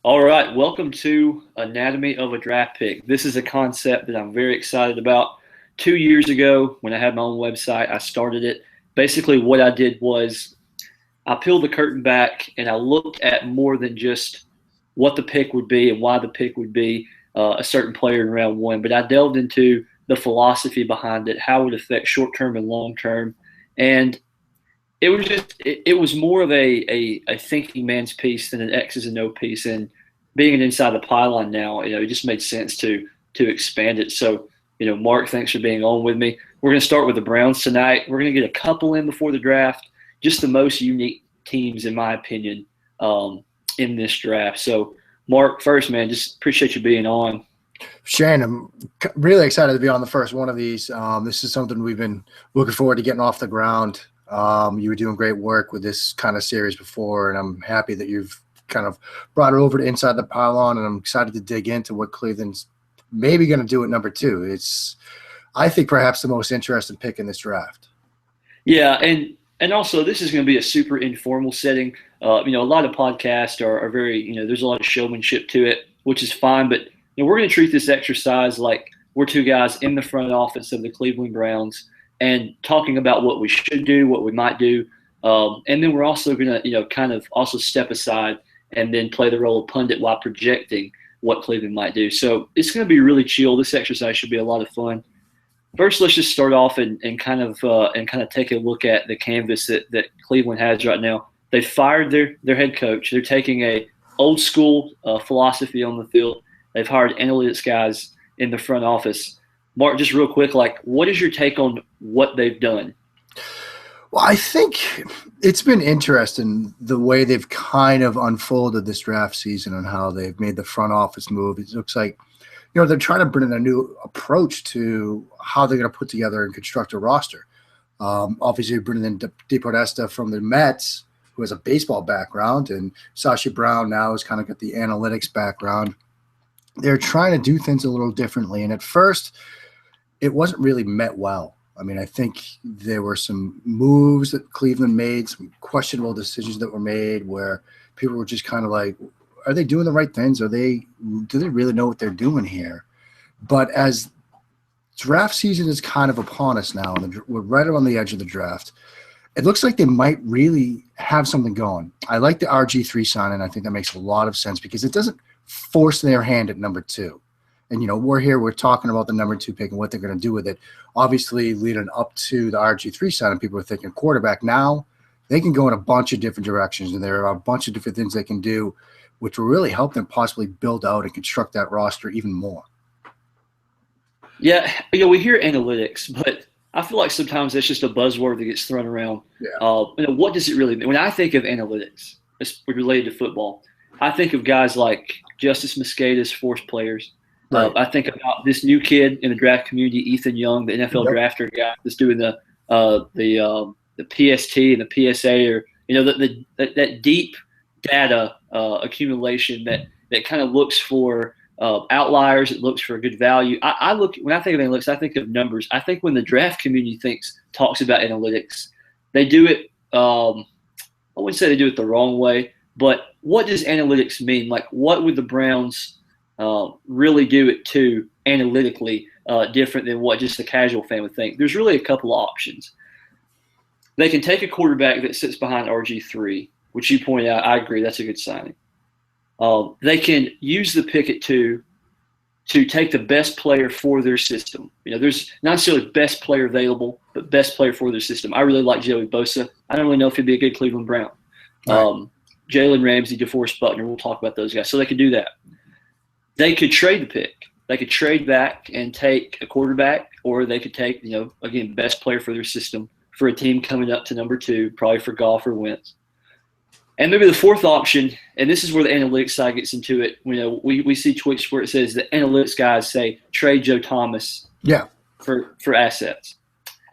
All right, welcome to Anatomy of a Draft Pick. This is a concept that I'm very excited about. 2 years ago, when I had my own website, I started it. Basically, what I did was I peeled the curtain back and I looked at more than just what the pick would be and why the pick would be a certain player in round one, but I delved into the philosophy behind it, how it would affect short term and long term. And it was more of a thinking man's piece than an X's and O piece. And being an inside the pylon now, it just made sense to expand it. So, Mark, thanks for being on with me. We're going to start with the Browns tonight. We're going to get a couple in before the draft, just the most unique teams, in my opinion, in this draft. So, Mark, first, man, just appreciate you being on. Shane, I'm really excited to be on the first one of these. This is something we've been looking forward to getting off the ground. You were doing great work with this kind of series before, and I'm happy that you've kind of brought it over to Inside the Pylon, and I'm excited to dig into what Cleveland's maybe going to do at number 2. It's, I think, perhaps the most interesting pick in this draft. Yeah, and also this is going to be a super informal setting. A lot of podcasts are very, there's a lot of showmanship to it, which is fine. But we're going to treat this exercise like we're two guys in the front office of the Cleveland Browns and talking about what we should do, what we might do, and then we're also going to, kind of also step aside and then play the role of pundit while projecting what Cleveland might do. So it's going to be really chill. This exercise should be a lot of fun. First, let's just start off and kind of take a look at the canvas that Cleveland has right now. They fired their head coach. They're taking a old school philosophy on the field. They've hired analytics guys in the front office. Mark, just real quick, what is your take on what they've done? Well, I think it's been interesting the way they've kind of unfolded this draft season and how they've made the front office move. It looks like, they're trying to bring in a new approach to how they're going to put together and construct a roster. Obviously, bringing in DePodesta from the Mets, who has a baseball background, and Sashi Brown now has kind of got the analytics background. They're trying to do things a little differently. And at first, it wasn't really met well. I mean, I think there were some moves that Cleveland made, some questionable decisions that were made where people were just kind of like, are they doing the right things? Do they really know what they're doing here? But as draft season is kind of upon us now, and we're right on the edge of the draft, it looks like they might really have something going. I like the RG3 signing. I think that makes a lot of sense because it doesn't force their hand at number 2. And, we're talking about the number 2 pick and what they're going to do with it. Obviously, leading up to the RG3 signing, people are thinking quarterback. Now they can go in a bunch of different directions, and there are a bunch of different things they can do, which will really help them possibly build out and construct that roster even more. Yeah, we hear analytics, but I feel like sometimes that's just a buzzword that gets thrown around. Yeah. What does it really mean? When I think of analytics, it's related to football, I think of guys like Justice Mosqueda's force players. Right. I think about this new kid in the draft community, Ethan Young, the NFL drafter guy that's doing the PST and the PSA, or that deep data accumulation that kind of looks for outliers. It looks for a good value. When I think of analytics, I think of numbers. I think when the draft community talks about analytics, they do it. I wouldn't say they do it the wrong way, but what does analytics mean? Like, what would the Browns really do it to analytically different than what just a casual fan would think? There's really a couple of options. They can take a quarterback that sits behind RG3, which you pointed out. I agree, that's a good signing. They can use the pick at 2 to take the best player for their system. There's not necessarily best player available, but best player for their system. I really like Joey Bosa. I don't really know if he'd be a good Cleveland Brown. Right. Jalen Ramsey, DeForest Buckner, we'll talk about those guys. So they could do that. They could trade the pick. They could trade back and take a quarterback, or they could take, again, best player for their system for a team coming up to number 2, probably for Goff or Wentz. And maybe the fourth option, and this is where the analytics side gets into it. We see tweets where it says the analytics guys say trade Joe Thomas for assets.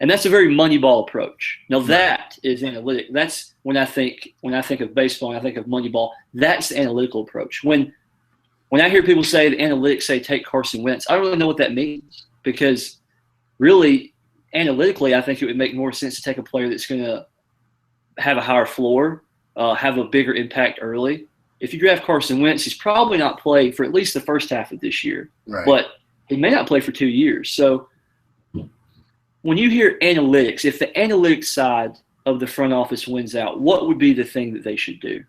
And that's a very Moneyball approach. Now that is analytic. That's when I think of baseball and I think of Moneyball, that's the analytical approach. When I hear people say the analytics say take Carson Wentz, I don't really know what that means, because really analytically I think it would make more sense to take a player that's going to have a higher floor, have a bigger impact early, if you draft Carson Wentz, he's probably not played for at least the first half of this year, Right. but he may not play for 2 years. So when you hear analytics, if the analytics side of the front office wins out, what would be the thing that they should do?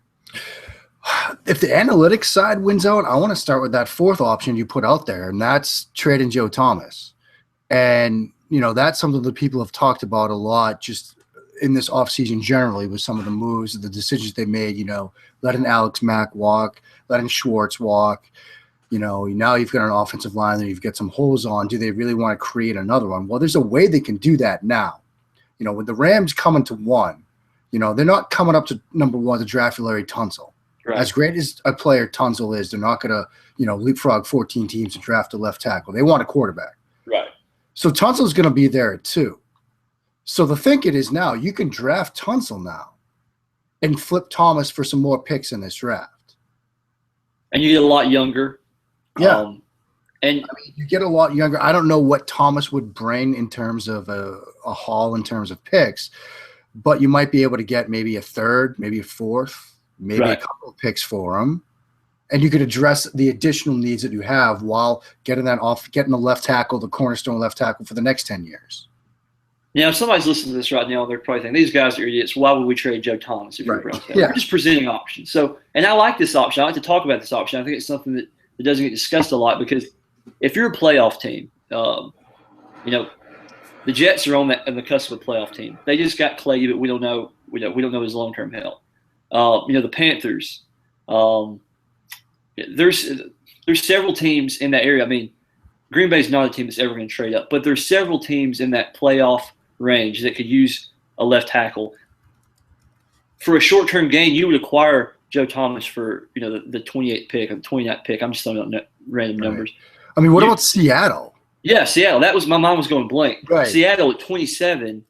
If the analytics side wins out, I want to start with that fourth option you put out there, and that's trading Joe Thomas. And, that's something that people have talked about a lot just in this offseason generally with some of the moves, the decisions they made, letting Alex Mack walk, letting Schwartz walk. Now you've got an offensive line that you've got some holes on. Do they really want to create another one? Well, there's a way they can do that now. With the Rams coming to 1, they're not coming up to number 1 to draft Larry Tunsil. Right. As great as a player Tunsil is, they're not going to, leapfrog 14 teams to draft a left tackle. They want a quarterback. Right. So Tunsil's going to be there at 2. So the thinking is now you can draft Tunsil now and flip Thomas for some more picks in this draft. And you get a lot younger. Yeah. And you get a lot younger. I don't know what Thomas would bring in terms of a haul in terms of picks, but you might be able to get maybe a third, maybe a fourth, maybe a couple of picks for him. And you could address the additional needs that you have while getting the left tackle, the cornerstone left tackle for the next 10 years. If somebody's listening to this right now, they're probably thinking, these guys are idiots. Why would we trade Joe Thomas if you're a Browns fan? Yeah. We're just presenting options. So, and I like this option. I like to talk about this option. I think it's something that doesn't get discussed a lot because if you're a playoff team, the Jets are on the cusp of a playoff team. They just got Clay, but we don't know. We don't know his long-term health. The Panthers. There's several teams in that area. I mean, Green Bay's not a team that's ever going to trade up, but there's several teams in that playoff range that could use a left tackle. For a short-term gain, you would acquire Joe Thomas for the 28th pick or the 29th pick. I'm just throwing out random numbers. I mean, what about Seattle? Yeah, Seattle. That was my mind was going blank. Right. Seattle at 27,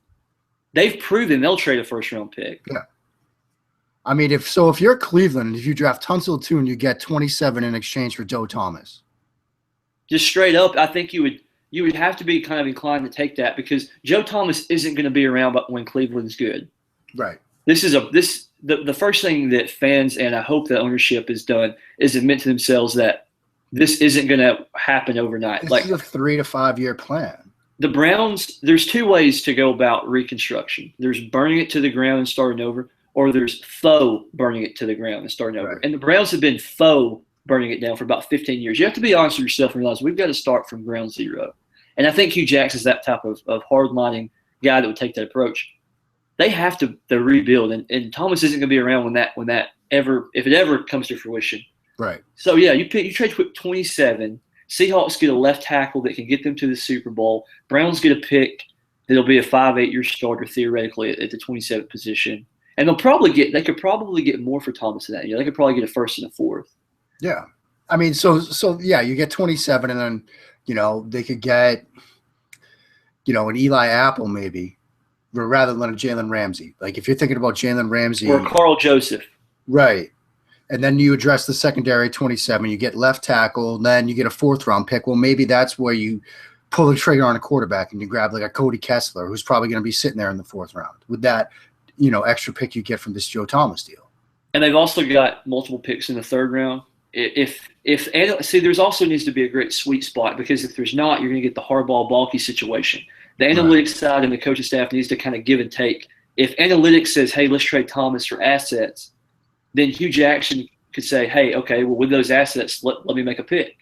they've proven they'll trade a first-round pick. Yeah. I mean, if you're Cleveland, if you draft Tunsil 2 and you get 27 in exchange for Joe Thomas, just straight up, I think you would have to be kind of inclined to take that because Joe Thomas isn't going to be around but when Cleveland's good. Right. The first thing that fans and I hope that ownership has done is admit to themselves that this isn't going to happen overnight. This is a 3 to 5 year plan. The Browns, there's 2 ways to go about reconstruction. There's burning it to the ground and starting over, or there's faux burning it to the ground and starting over. Right. And the Browns have been faux burning it down for about 15 years. You have to be honest with yourself and realize we've got to start from ground zero. And I think Hugh Jackson's that type of hard-lining guy that would take that approach. They have to rebuild, and Thomas isn't going to be around if it ever comes to fruition. Right. So yeah, you trade 27. Seahawks get a left tackle that can get them to the Super Bowl. Browns get a pick that'll be a 5-8 year starter theoretically at the 27th position, and they could probably get more for Thomas than that. They could probably get a first and a fourth. Yeah, I mean, so yeah, you get 27, and then they could get an Eli Apple maybe, rather than a Jalen Ramsey. Like if you're thinking about Jalen Ramsey or Carl Joseph, right? And then you address the secondary 27. You get left tackle, then you get a 4th round pick. Well, maybe that's where you pull the trigger on a quarterback and you grab like a Cody Kessler, who's probably going to be sitting there in the 4th round with that extra pick you get from this Joe Thomas deal. And they've also got multiple picks in the 3rd round. There's also needs to be a great sweet spot because if there's not, you're going to get the hardball balky situation. The analytics side and the coaching staff needs to kind of give and take. If analytics says, hey, let's trade Thomas for assets, then Hugh Jackson could say, hey, okay, well, with those assets, let me make a pick.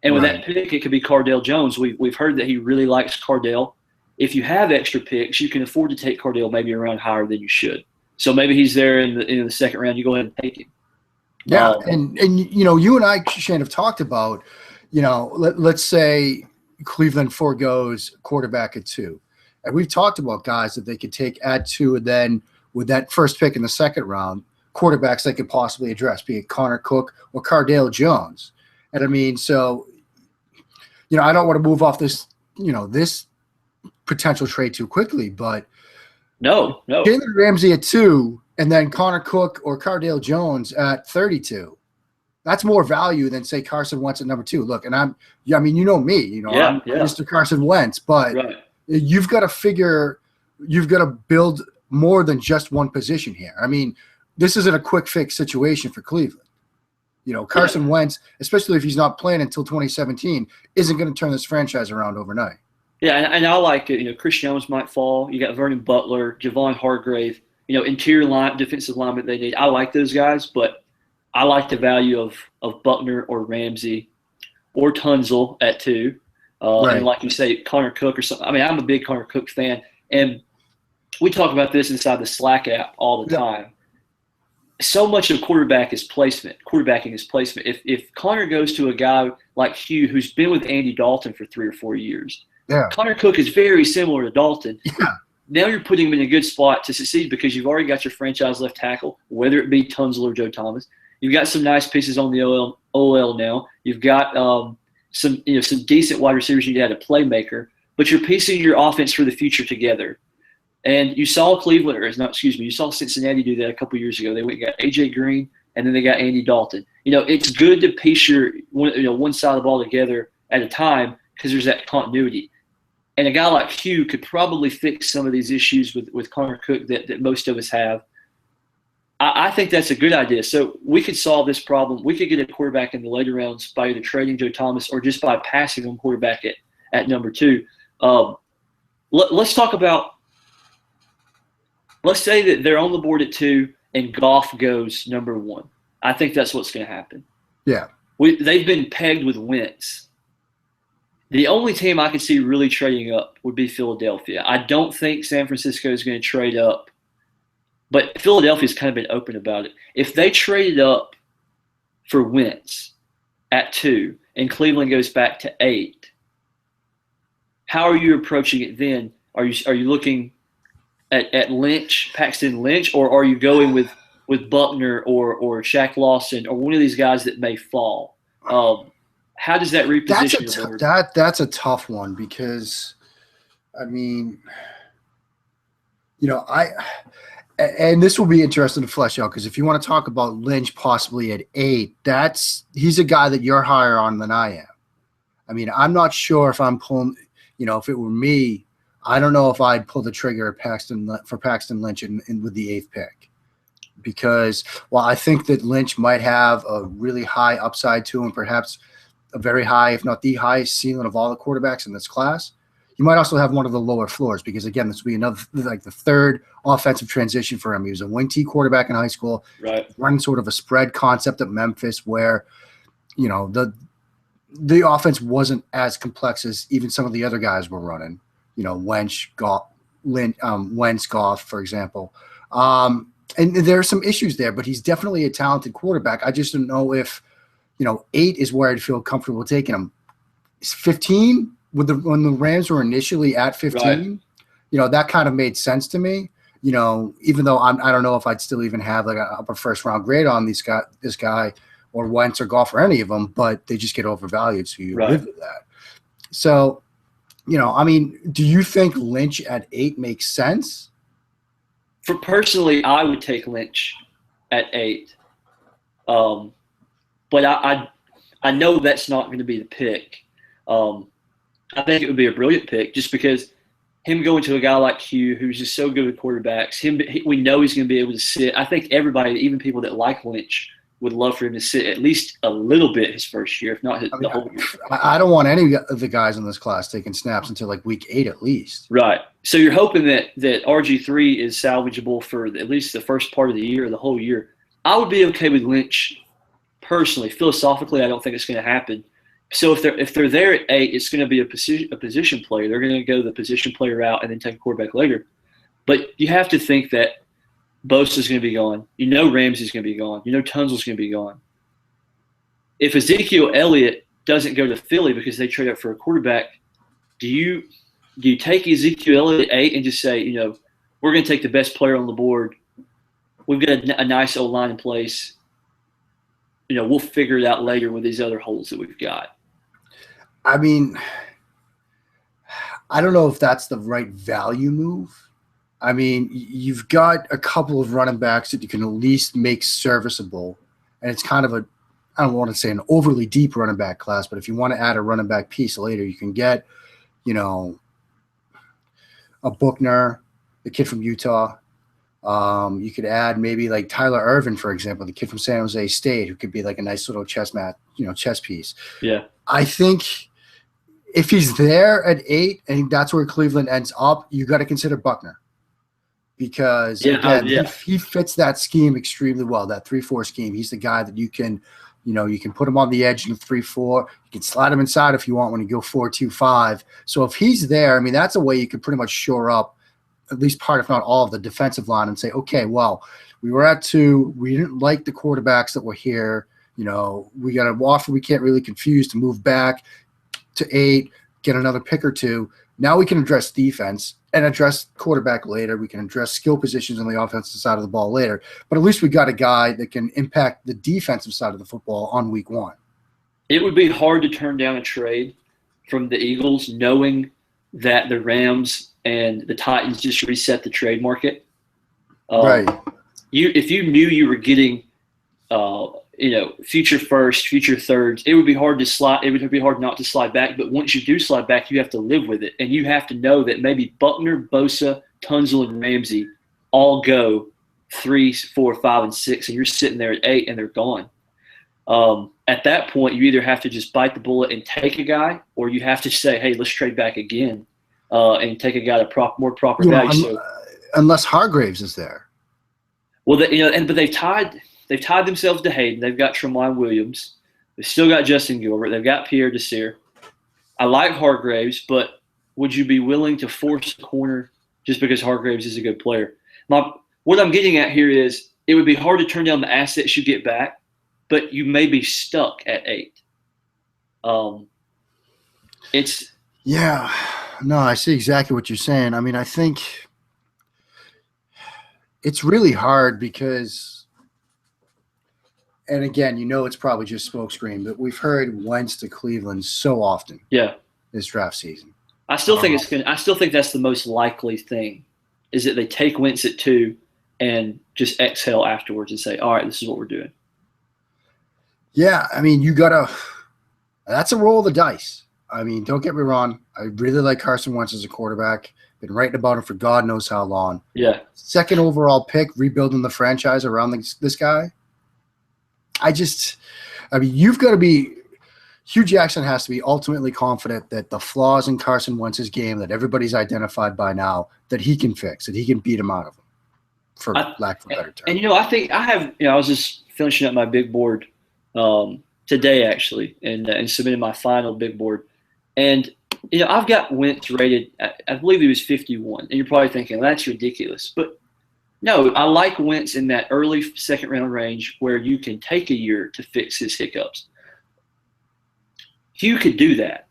And with that pick, it could be Cardale Jones. We've heard that he really likes Cardale. If you have extra picks, you can afford to take Cardale maybe a round higher than you should. So maybe he's there in the 2nd round. You go ahead and take him. Yeah, and you and I, Shane, have talked about, let's say Cleveland forgoes quarterback at 2. And we've talked about guys that they could take at 2, and then with that first pick in the 2nd round, quarterbacks they could possibly address, be it Connor Cook or Cardale Jones. And I mean, so, I don't want to move off this, this potential trade too quickly, but no. Jalen Ramsey at 2 and then Connor Cook or Cardale Jones at 32. That's more value than, say, Carson Wentz at number 2. Look, and I'm me, I'm Mr. Carson Wentz, but you've got to build more than just one position here. I mean, this isn't a quick fix situation for Cleveland. Carson Wentz, especially if he's not playing until 2017, isn't going to turn this franchise around overnight. Yeah, and I like it. Chris Jones might fall. You got Vernon Butler, Javon Hargrave, interior line, defensive lineman they need. I like those guys, but I like the value of Buckner or Ramsey or Tunzel at 2. Right. And like you say, Connor Cook or something. I mean, I'm a big Connor Cook fan. And we talk about this inside the Slack app all the time. So much of quarterbacking is placement. If Connor goes to a guy like Hugh, who's been with Andy Dalton for 3 or 4 years, Connor Cook is very similar to Dalton. Yeah. Now you're putting him in a good spot to succeed because you've already got your franchise left tackle, whether it be Tunzel or Joe Thomas. You've got some nice pieces on the OL now. You've got some decent wide receivers. You had a playmaker, but you're piecing your offense for the future together. And you saw you saw Cincinnati do that a couple years ago. They went and got A.J. Green, and then they got Andy Dalton. It's good to piece your one side of the ball together at a time because there's that continuity. And a guy like Hugh could probably fix some of these issues with Connor Cook that most of us have. I think that's a good idea. So we could solve this problem. We could get a quarterback in the later rounds by either trading Joe Thomas or just by passing on quarterback at number 2. Let's talk about – let's say that they're on the board at 2 and Goff goes number 1. I think that's what's going to happen. Yeah. They've been pegged with Wentz. The only team I could see really trading up would be Philadelphia. I don't think San Francisco is going to trade up, but Philadelphia's kind of been open about it. If they traded up for Wentz at 2 and Cleveland goes back to 8, how are you approaching it then? Are you looking at Lynch, Paxton Lynch, or are you going with Buckner or Shaq Lawson or one of these guys that may fall? How does that reposition? That's a tough one because, I mean, and this will be interesting to flesh out because if you want to talk about Lynch possibly at 8, he's a guy that you're higher on than I am. I mean, I'm not sure if I'm pulling, if it were me, I don't know if I'd pull the trigger for Paxton Lynch with the 8th pick. Because while I think that Lynch might have a really high upside to him, perhaps a very high, if not the highest ceiling of all the quarterbacks in this class, you might also have one of the lower floors because, again, this will be another, like the 3rd offensive transition for him. He was a wing T quarterback in high school, right? Running sort of a spread concept at Memphis where, the offense wasn't as complex as even some of the other guys were running. Wentz, Goff, for example. And there are some issues there, but he's definitely a talented quarterback. I just don't know if, 8 is where I'd feel comfortable taking him. 15, when the Rams were initially at 15, right, that kind of made sense to me. Even though I don't know if I'd still even have like an upper first round grade on this guy or Wentz or Goff or any of them, but they just get overvalued. So you live with that. So, do you think Lynch at 8 makes sense? Personally, I would take Lynch at 8. But I know that's not going to be the pick. I think it would be a brilliant pick just because him going to a guy like Hugh, who's just so good with quarterbacks, we know he's going to be able to sit. I think everybody, even people that like Lynch, would love for him to sit at least a little bit his first year, if not the whole year. I don't want any of the guys in this class taking snaps until like week 8 at least. Right. So you're hoping that RG3 is salvageable for at least the first part of the year or the whole year. I would be okay with Lynch personally. Philosophically, I don't think it's going to happen. So if they're there at 8, it's going to be a position player. They're going to go the position player route and then take a quarterback later. But you have to think that Bosa's going to be gone. Ramsey's going to be gone. Tunzel's going to be gone. If Ezekiel Elliott doesn't go to Philly because they trade up for a quarterback, do you take Ezekiel Elliott at 8 and just say, we're going to take the best player on the board. We've got a nice old line in place. We'll figure it out later with these other holes that we've got. I mean, I don't know if that's the right value move. I mean, you've got a couple of running backs that you can at least make serviceable. And it's kind of I don't want to say an overly deep running back class, but if you want to add a running back piece later, you can get, a Buckner, the kid from Utah, You could add maybe like Tyler Irvin, for example, the kid from San Jose State, who could be like a nice little chess piece. Yeah. I think if he's there at 8 and that's where Cleveland ends up, you got to consider Buckner because again, he fits that scheme extremely well. That 3-4 scheme. He's the guy that you can put him on the edge in 3-4. You can slide him inside if you want when you go 4-2-5. So if he's there, I mean, that's a way you could pretty much shore up at least part, if not all, of the defensive line and say, okay, well, we were at 2. We didn't like the quarterbacks that were here. We got a offer we can't really confuse to move back to 8, get another pick or 2. Now we can address defense and address quarterback later. We can address skill positions on the offensive side of the ball later. But at least we got a guy that can impact the defensive side of the football on week 1. It would be hard to turn down a trade from the Eagles knowing that the Rams and the Titans just reset the trade market. Right. If you knew you were getting future first, future thirds, it would be hard to slide. It would be hard not to slide back. But once you do slide back, you have to live with it, and you have to know that maybe Buckner, Bosa, Tunzel, and Ramsey all go 3, 4, 5, and 6, and you're sitting there at 8, and they're gone. At that point, you either have to just bite the bullet and take a guy, or you have to say, "Hey, let's trade back again and take a guy to more proper value." Unless Hargraves is there. Well, but they've tied themselves to Hayden. They've got Tramon Williams. They've still got Justin Gilbert. They've got Pierre Desir. I like Hargraves, but would you be willing to force a corner just because Hargraves is a good player? What I'm getting at here is it would be hard to turn down the assets you get back, but you may be stuck at 8. No, I see exactly what you're saying. I mean, I think it's really hard because, and again, it's probably just smokescreen, but we've heard Wentz to Cleveland so often. Yeah. This draft season. I still think that's the most likely thing, is that they take Wentz at 2 and just exhale afterwards and say, all right, this is what we're doing. Yeah, I mean, that's a roll of the dice. I mean, don't get me wrong. I really like Carson Wentz as a quarterback. Been writing about him for God knows how long. Yeah. 2nd overall pick, rebuilding the franchise around this guy. You've got to be – Hugh Jackson has to be ultimately confident that the flaws in Carson Wentz's game that everybody's identified by now, that he can fix, that he can beat him out of them, for lack of a better term. And, I think I have – I was just finishing up my big board today, actually, and submitted my final big board. And, I've got Wentz rated – I believe he was 51. And you're probably thinking, well, that's ridiculous. But, no, I like Wentz in that early second-round range where you can take a year to fix his hiccups. Hugh could do that.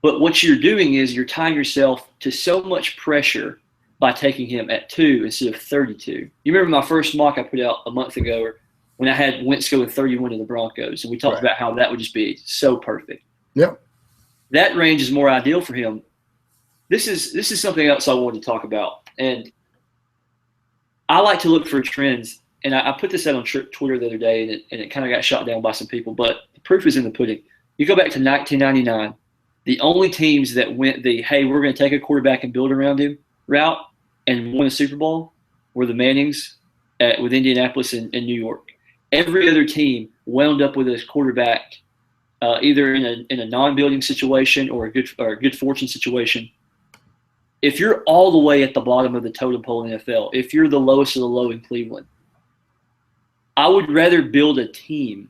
But what you're doing is you're tying yourself to so much pressure by taking him at 2 instead of 32. You remember my first mock I put out a month ago when I had Wentz go with 31 to the Broncos, and we talked about how that would just be so perfect. Yep. That range is more ideal for him. This is something else I wanted to talk about. And I like to look for trends. And I put this out on Twitter the other day, and it kind of got shot down by some people. But the proof is in the pudding. You go back to 1999, the only teams that went hey, we're going to take a quarterback and build around him route and won a Super Bowl were the Mannings with Indianapolis and New York. Every other team wound up with a quarterback either in a non-building situation or a good fortune situation. If you're all the way at the bottom of the totem pole in the NFL, if you're the lowest of the low in Cleveland, I would rather build a team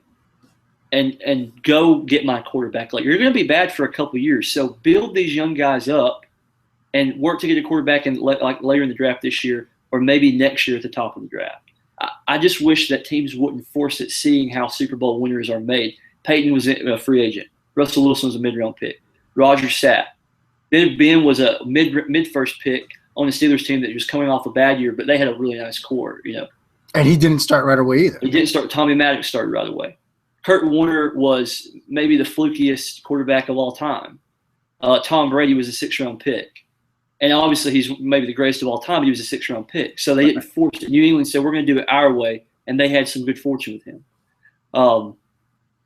and go get my quarterback. Like, you're going to be bad for a couple of years, so build these young guys up and work to get a quarterback like later in the draft this year or maybe next year at the top of the draft. I just wish that teams wouldn't force it, seeing how Super Bowl winners are made. Peyton was a free agent. Russell Wilson was a mid-round pick. Rodgers sat. Ben was a mid-first pick on the Steelers team that was coming off a bad year, but they had a really nice core, And he didn't start right away either. He didn't start. Tommy Maddox started right away. Kurt Warner was maybe the flukiest quarterback of all time. Tom Brady was a 6th-round pick. And obviously he's maybe the greatest of all time, but he was a 6th-round pick. So they didn't force it. New England said, we're going to do it our way, and they had some good fortune with him.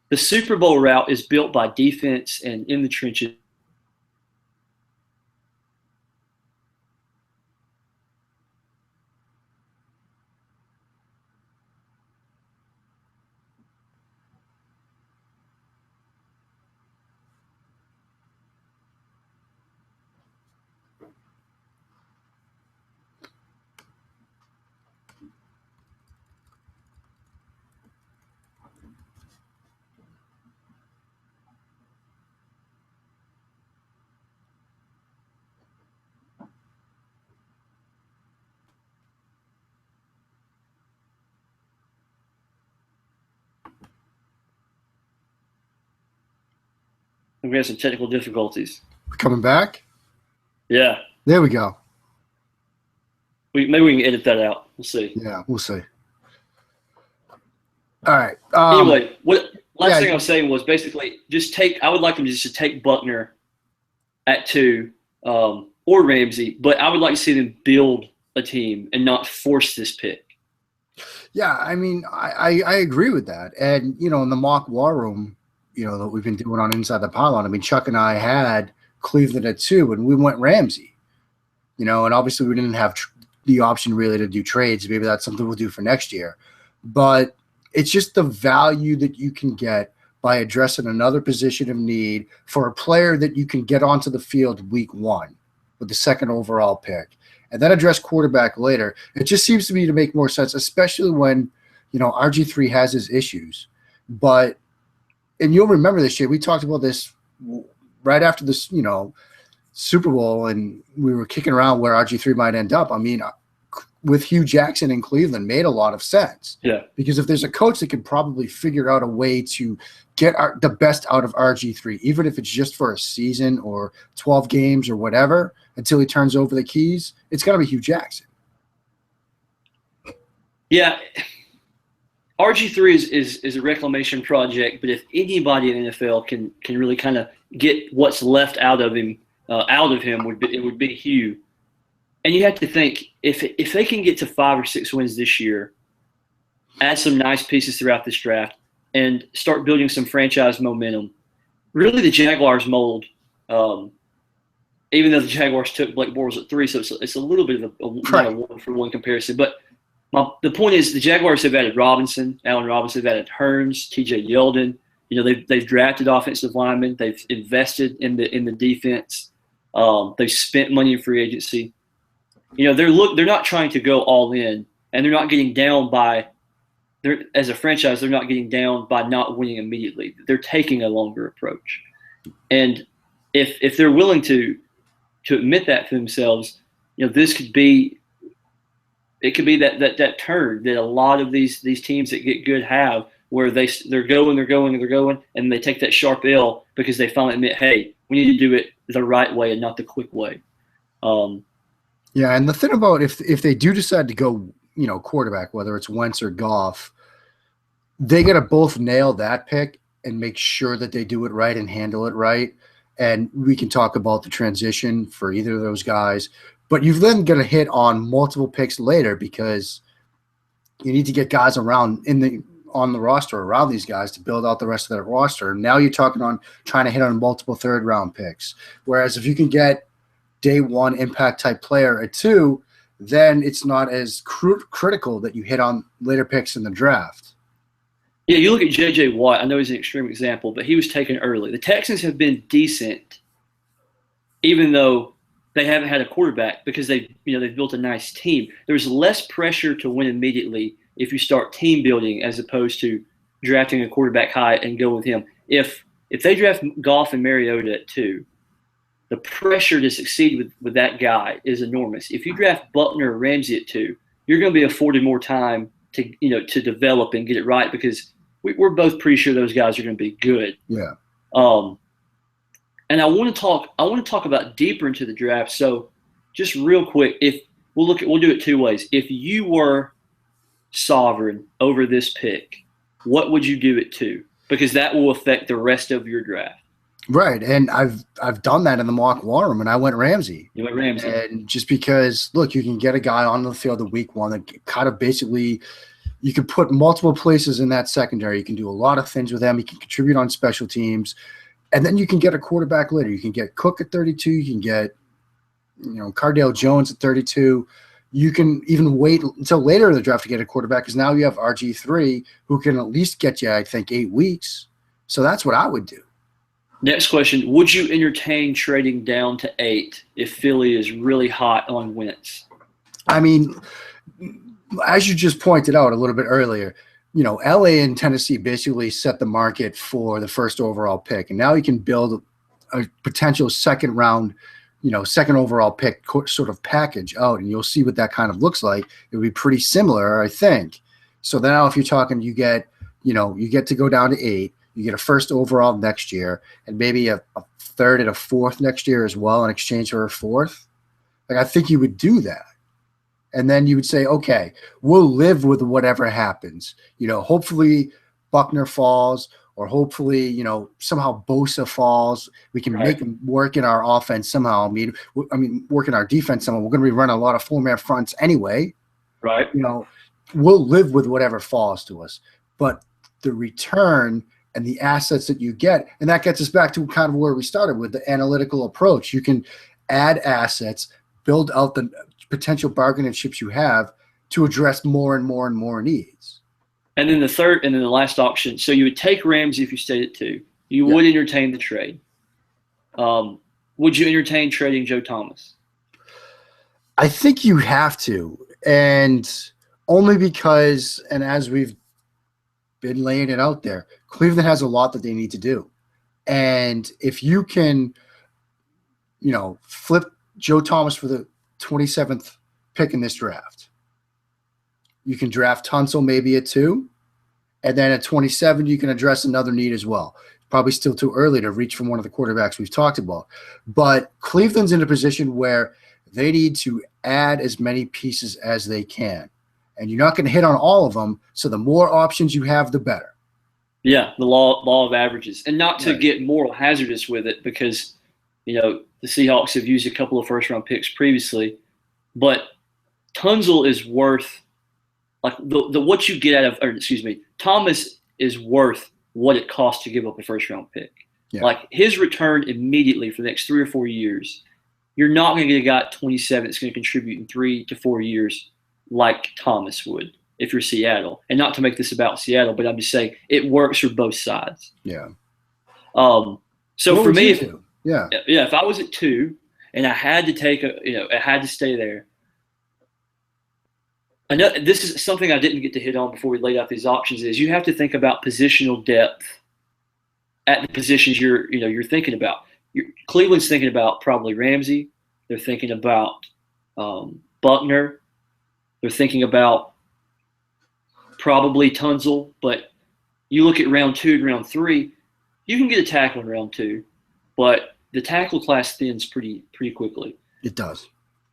The Super Bowl route is built by defense and in the trenches. We had some technical difficulties. Coming back? Yeah. There we go. Maybe we can edit that out. We'll see. Yeah, we'll see. All right. Anyway, last thing I was saying was basically I would like them just to take Buckner at 2 or Ramsey, but I would like to see them build a team and not force this pick. Yeah, I mean, I agree with that. And, in the mock war room, that we've been doing on Inside the Pylon, I mean, Chuck and I had Cleveland at 2, and we went Ramsey, and obviously we didn't have the option really to do trades. Maybe that's something we'll do for next year. But it's just the value that you can get by addressing another position of need for a player that you can get onto the field week 1 with the 2nd overall pick, and then address quarterback later. It just seems to me to make more sense, especially when, RG3 has his issues. But, and you'll remember this year, we talked about this right after this, Super Bowl, and we were kicking around where RG3 might end up. I mean, with Hugh Jackson in Cleveland made a lot of sense. Yeah. Because if there's a coach that could probably figure out a way to get the best out of RG3, even if it's just for a season or 12 games or whatever, until he turns over the keys, it's got to be Hugh Jackson. Yeah. RG3 is a reclamation project, but if anybody in the NFL can really kind of get what's left out of him, it would be Hugh. And you have to think, if they can get to 5 or 6 wins this year, add some nice pieces throughout this draft, and start building some franchise momentum, really the Jaguars mold, even though the Jaguars took Blake Bortles at 3, so it's a little bit of a one-for-one comparison. But the point is the Jaguars have added Robinson, Allen Robinson, they've added Hearns, T.J. Yeldon. They've drafted offensive linemen. They've invested in the defense. They've spent money in free agency. They're not trying to go all in, and they're not getting down as a franchise, they're not getting down by not winning immediately. They're taking a longer approach. And if they're willing to admit that to themselves, this could be that turn that a lot of these teams that get good have, where they're going, and they take that sharp L because they finally admit, hey, we need to do it the right way and not the quick way. Yeah, and the thing about if they do decide to go, quarterback, whether it's Wentz or Goff, they got to both nail that pick and make sure that they do it right and handle it right. And we can talk about the transition for either of those guys. But you've then got to hit on multiple picks later because you need to get guys around on the roster around these guys to build out the rest of that roster. Now you're talking on trying to hit on multiple 3rd-round picks. Whereas if you can get day 1 impact type player at 2, then it's not as critical that you hit on later picks in the draft. Yeah, you look at J.J. Watt. I know he's an extreme example, but he was taken early. The Texans have been decent, even though they haven't had a quarterback because they've built a nice team. There's less pressure to win immediately if you start team building as opposed to drafting a quarterback high and go with him. If they draft Goff and Mariota at 2, the pressure to succeed with that guy is enormous. If you draft Buckner or Ramsey at 2, you're going to be afforded more time to develop and get it right because we're both pretty sure those guys are going to be good. Yeah. And I want to talk about deeper into the draft. So just real quick, we'll do it 2 ways. If you were sovereign over this pick, what would you do it to? Because that will affect the rest of your draft. Right, and I've done that in the mock war room, and I went Ramsey. You went Ramsey. And just because, look, you can get a guy on the field in week 1 that kind of basically you can put multiple places in that secondary. You can do a lot of things with him. He can contribute on special teams. And then you can get a quarterback later. You can get Cook at 32. You can get, Cardale Jones at 32. You can even wait until later in the draft to get a quarterback because now you have RG3 who can at least get you, I think, 8 weeks. So that's what I would do. Next question. Would you entertain trading down to 8 if Philly is really hot on Wentz? I mean, as you just pointed out a little bit earlier, LA and Tennessee basically set the market for the 1st overall pick. And now you can build a potential 2nd round, 2nd overall pick sort of package out, and you'll see what that kind of looks like. It would be pretty similar, I think. So now if you're talking, you get to go down to 8. You get a first overall next year, and maybe a third and a fourth next year as well in exchange for a fourth. Like, I think you would do that. And then you would say, okay, we'll live with whatever happens. Hopefully Buckner falls, or hopefully, somehow Bosa falls. We can make him work in our offense somehow. I mean, work in our defense somehow. We're going to be running a lot of four-man fronts anyway. Right. We'll live with whatever falls to us. But the return and the assets that you get, and that gets us back to kind of where we started with the analytical approach. You can add assets, build out the potential bargaining chips you have to address more and more and more needs. And then the last option. So you would take Ramsey if you stayed at 2. You would entertain the trade. Would you entertain trading Joe Thomas? I think you have to, and only because, and as we've been laying it out there, Cleveland has a lot that they need to do. And if you can, flip Joe Thomas for the 27th pick in this draft, you can draft Tunsil maybe at 2, and then at 27 you can address another need as well. Probably still too early to reach from one of the quarterbacks we've talked about, but Cleveland's in a position where they need to add as many pieces as they can, and you're not going to hit on all of them. So the more options you have, the better. Yeah, the law of averages, and not to get moral hazardous with it, because the Seahawks have used a couple of first-round picks previously, but Tunsil is worth the what you get out of, or excuse me, Thomas is worth what it costs to give up a first-round pick. Yeah. Like, his return immediately for the next 3 or 4 years, you're not going to get a guy at 27 that's going to contribute in 3 to 4 years like Thomas would if you're Seattle. And not to make this about Seattle, but I'm just saying it works for both sides. Yeah. So what for me, if I was at 2 and I had to I had to stay there. This is something I didn't get to hit on before we laid out these options. Is you have to think about positional depth at the positions you're thinking about. Cleveland's thinking about probably Ramsey. They're thinking about Buckner. They're thinking about probably Tunsil. But you look at round 2 and round 3, you can get a tackle in round 2, but the tackle class thins pretty quickly. It does.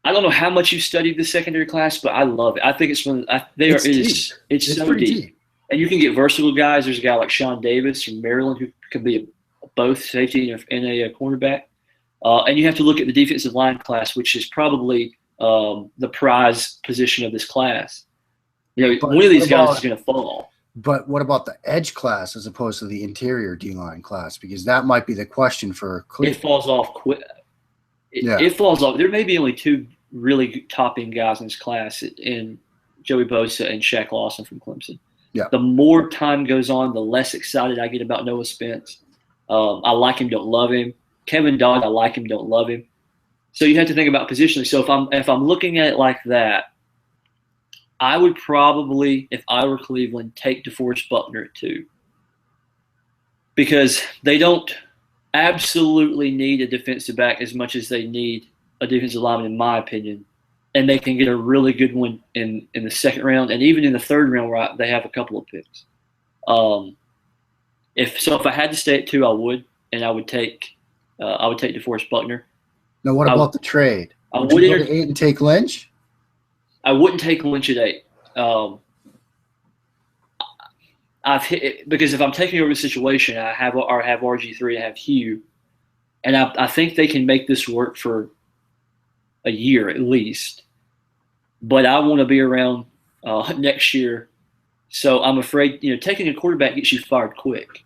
I don't know how much you studied the secondary class, but I love it. I think it's it's so deep. And you can get versatile guys. There's a guy like Sean Davis from Maryland who could be both safety and a cornerback. And you have to look at the defensive line class, which is probably the prize position of this class. One of these guys is going to fall. But what about the edge class as opposed to the interior D-line class? Because that might be the question for Cleveland. It falls off quick. It falls off. There may be only 2 really top-end guys in this class, in Joey Bosa and Shaq Lawson from Clemson. Yeah. The more time goes on, the less excited I get about Noah Spence. I like him, don't love him. Kevin Dodd, I like him, don't love him. So you have to think about positionally. So if I'm looking at it like that, I would probably, if I were Cleveland, take DeForest Buckner at 2, because they don't absolutely need a defensive back as much as they need a defensive lineman, in my opinion. And they can get a really good one in the second round, and even in the third round where they have a couple of picks. If I had to stay at 2, I would, and I would take DeForest Buckner. Now, what about the trade? Would you go to 8 and take Lynch? I wouldn't take Lynch at 8. Because if I'm taking over the situation, I have RG3, I have Hugh, and I think they can make this work for a year at least. But I want to be around next year, so I'm afraid taking a quarterback gets you fired quick.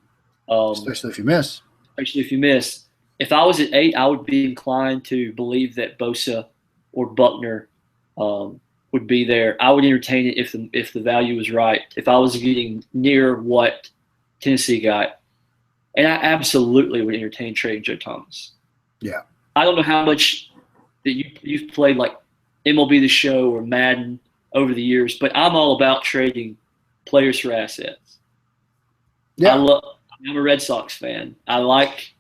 Especially if you miss. If I was at 8, I would be inclined to believe that Bosa or Buckner would be there. I would entertain it if the value was right. If I was getting near what Tennessee got, and I absolutely would entertain trading Joe Thomas. Yeah. I don't know how much that you've played like MLB The Show or Madden over the years, but I'm all about trading players for assets. Yeah. I'm a Red Sox fan. I like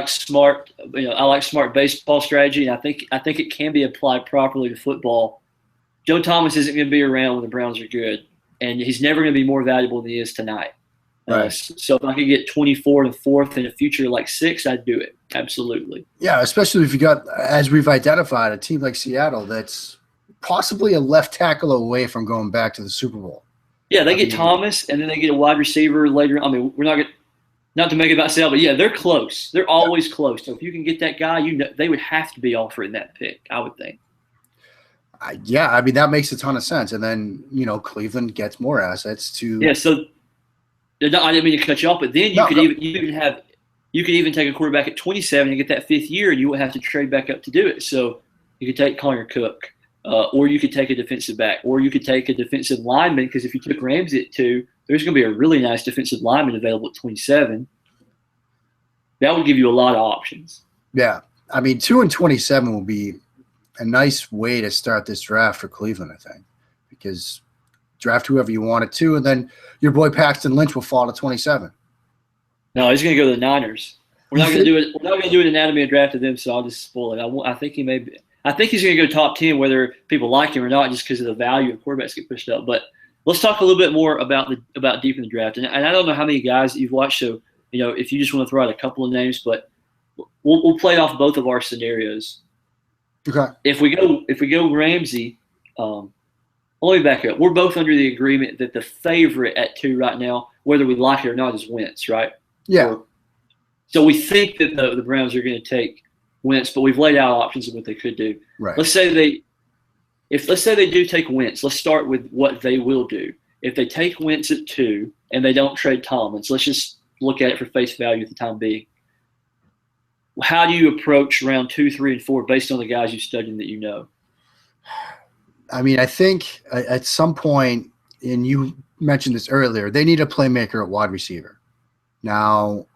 smart, I like smart baseball strategy, and I think it can be applied properly to football. Joe Thomas isn't going to be around when the Browns are good, and he's never going to be more valuable than he is tonight. Right. So if I could get 24 and fourth in a future like 6, I'd do it. Absolutely. Yeah, especially if you got, as we've identified, a team like Seattle that's possibly a left tackle away from going back to the Super Bowl. Yeah, they I get mean, Thomas, and then they get a wide receiver later. I mean, we're not going not to make it about Seattle, but yeah, they're close. They're always close. So if you can get that guy, they would have to be offering that pick, I would think. yeah, I mean that makes a ton of sense. And then Cleveland gets more assets to. Yeah, so I didn't mean to cut you off, but then you could even take a quarterback at 27 and get that 5th year, and you wouldn't have to trade back up to do it. So you could take Connor Cook, or you could take a defensive back, or you could take a defensive lineman, because if you took Ramsey at 2, there's going to be a really nice defensive lineman available at 27. That would give you a lot of options. Yeah, I mean 2 and 27 will be a nice way to start this draft for Cleveland, I think, because draft whoever you want at 2, and then your boy Paxton Lynch will fall to 27. No, he's going to go to the Niners. We're not going to do it. We're not going to do an anatomy of draft of them, so I'll just spoil it. I think he may be. I think he's going to go top 10, whether people like him or not, just because of the value of quarterbacks get pushed up. But let's talk a little bit more about deep in the draft. And I don't know how many guys that you've watched, so if you just want to throw out a couple of names, but we'll play off both of our scenarios. Okay. If we go Ramsey, let me back up. We're both under the agreement that the favorite at 2 right now, whether we like it or not, is Wentz, right? Yeah. So we think that the Browns are going to take Wentz, but we've laid out options of what they could do. Right. Let's say they do take Wentz. Let's start with what they will do. If they take Wentz at 2 and they don't trade Tomlin, so let's just look at it for face value at the time being. How do you approach round 2, 3, and 4 based on the guys you've studied that you know? I mean, I think at some point, and you mentioned this earlier, they need a playmaker at wide receiver. Now,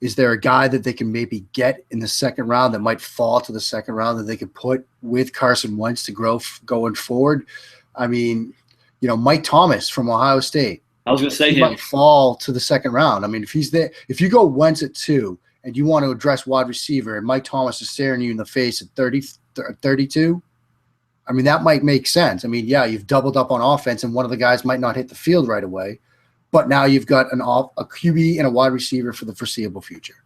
is there a guy that they can maybe get in the second round that might fall to the second round that they could put with Carson Wentz to grow going forward? I mean, Mike Thomas from Ohio State. I was going to say he might fall to the second round. I mean, if he's there, if you go Wentz at 2 and you want to address wide receiver and Mike Thomas is staring you in the face at 32, I mean, that might make sense. I mean, yeah, you've doubled up on offense and one of the guys might not hit the field right away, but now you've got a QB and a wide receiver for the foreseeable future.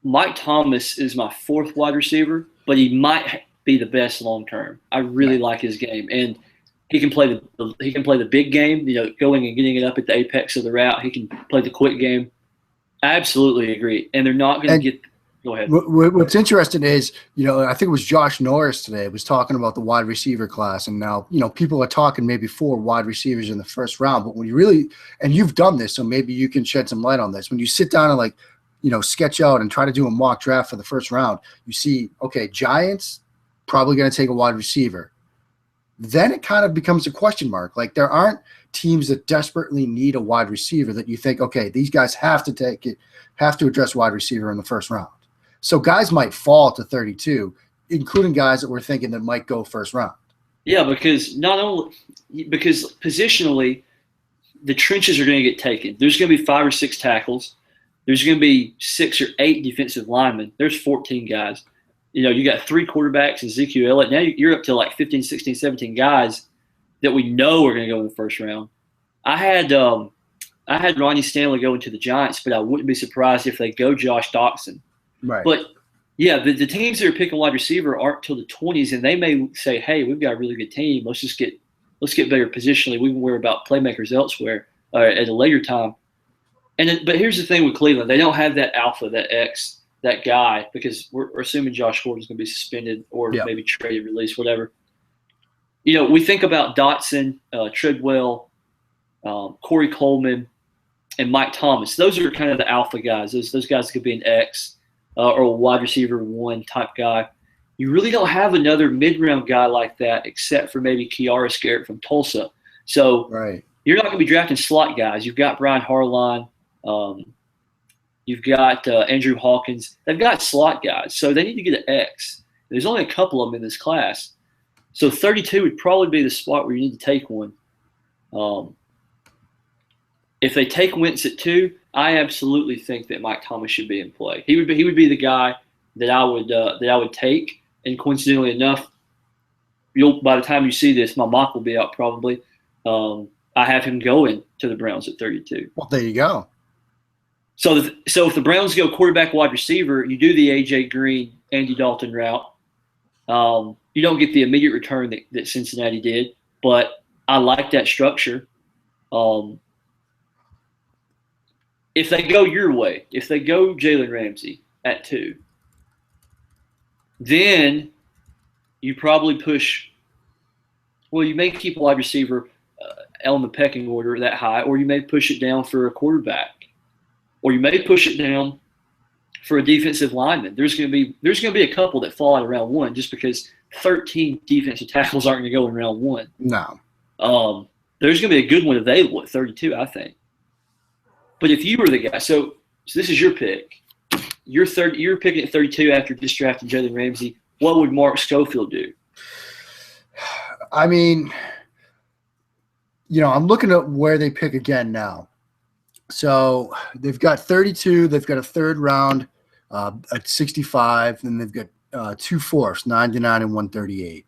Mike Thomas is my 4th wide receiver, but he might be the best long term. I really like his game, and he can play the big game, going and getting it up at the apex of the route. He can play the quick game. I absolutely agree, and they're not going to get. Go ahead. What's interesting is, I think it was Josh Norris today was talking about the wide receiver class, and now, people are talking maybe 4 wide receivers in the first round. But when you really, and you've done this, so maybe you can shed some light on this. When you sit down and sketch out and try to do a mock draft for the first round, you see, okay, Giants probably going to take a wide receiver. Then it kind of becomes a question mark. Like there aren't teams that desperately need a wide receiver that you think, okay, these guys have to address wide receiver in the first round. So guys might fall to 32, including guys that we're thinking that might go first round. Yeah, because positionally, the trenches are going to get taken. There's going to be 5 or 6 tackles. There's going to be 6 or 8 defensive linemen. There's 14 guys. You got 3 quarterbacks and Ezekiel Elliott. Now you're up to like 15, 16, 17 guys that we know are going to go in the first round. I had Ronnie Stanley going to the Giants, but I wouldn't be surprised if they go Josh Doctson. Right. But yeah, the teams that are picking wide receiver aren't till the 20s, and they may say, "Hey, we've got a really good team. Let's get better positionally. We can worry about playmakers elsewhere at a later time." But here's the thing with Cleveland: they don't have that alpha, that X, that guy, because we're assuming Josh Gordon's going to be suspended or maybe traded, released, whatever. We think about Dotson, Treadwell, Corey Coleman, and Mike Thomas. Those are kind of the alpha guys. Those guys could be an X. Or a wide receiver 1 type guy. You really don't have another mid-round guy like that except for maybe Kiara Scarrett from Tulsa. So You're not going to be drafting slot guys. You've got Brian Harline. You've got Andrew Hawkins. They've got slot guys. So they need to get an X. There's only a couple of them in this class. So 32 would probably be the spot where you need to take one. If they take Wentz at 2, I absolutely think that Mike Thomas should be in play. He would be the guy that I would take. And coincidentally enough, by the time you see this, my mock will be out probably. I have him going to the Browns at 32. Well, there you go. So if the Browns go quarterback, wide receiver, you do the AJ Green, Andy Dalton route. You don't get the immediate return that Cincinnati did, but I like that structure. If they go your way, if they go Jalen Ramsey at 2, then you probably push. Well, you may keep a wide receiver on the pecking order that high, or you may push it down for a quarterback, or you may push it down for a defensive lineman. There's going to be a couple that fall out of round 1 just because 13 defensive tackles aren't going to go in round 1. No. There's going to be a good one available at 32, I think. But if you were the guy, so this is your pick. You're picking at 32 after just drafting Jalen Ramsey. What would Mark Schofield do? I mean, I'm looking at where they pick again now. So they've got 32. They've got a third round at 65. Then they've got 2 fourths, 99 and 138.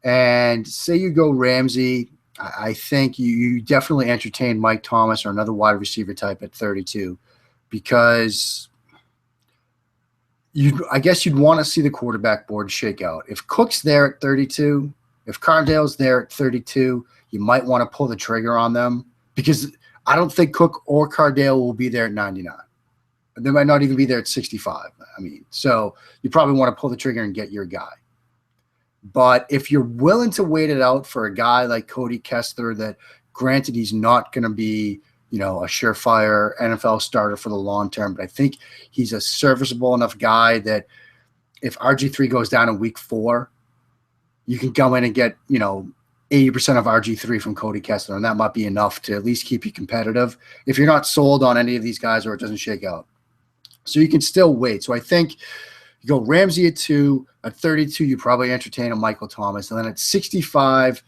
And say you go Ramsey, I think you definitely entertain Mike Thomas or another wide receiver type at 32 because I guess you'd want to see the quarterback board shake out. If Cook's there at 32, if Cardale's there at 32, you might want to pull the trigger on them because I don't think Cook or Cardale will be there at 99. They might not even be there at 65. So you probably want to pull the trigger and get your guy. But if you're willing to wait it out for a guy like Cody Kessler, that granted he's not going to be, a surefire NFL starter for the long term, but I think he's a serviceable enough guy that if RG3 goes down in week 4, you can go in and get, 80% of RG3 from Cody Kessler, and that might be enough to at least keep you competitive if you're not sold on any of these guys or it doesn't shake out. So you can still wait. So I think you go Ramsey at 2. At 32, you probably entertain a Michael Thomas. And then at 65,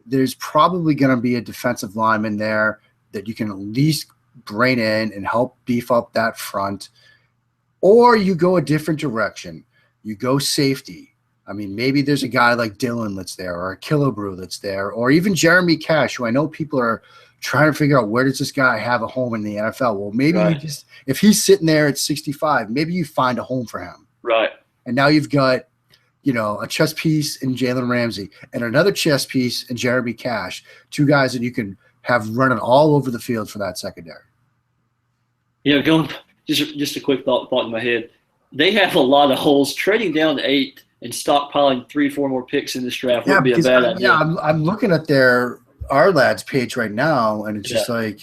there's probably going to be a defensive lineman there that you can at least bring in and help beef up that front. Or you go a different direction. You go safety. Maybe there's a guy like Dylan that's there or a Killebrew that's there or even Jeremy Cash, who I know people are trying to figure out where does this guy have a home in the NFL. Well, maybe if he's sitting there at 65, maybe you find a home for him. Right. And now you've got, a chess piece in Jalen Ramsey and another chess piece in Jeremy Cash, 2 guys that you can have running all over the field for that secondary. Going just a quick thought in my head. They have a lot of holes. Trading down to 8 and stockpiling 3-4 more picks in this draft would be a bad idea. Yeah, I'm looking at our lads page right now, and it's just like,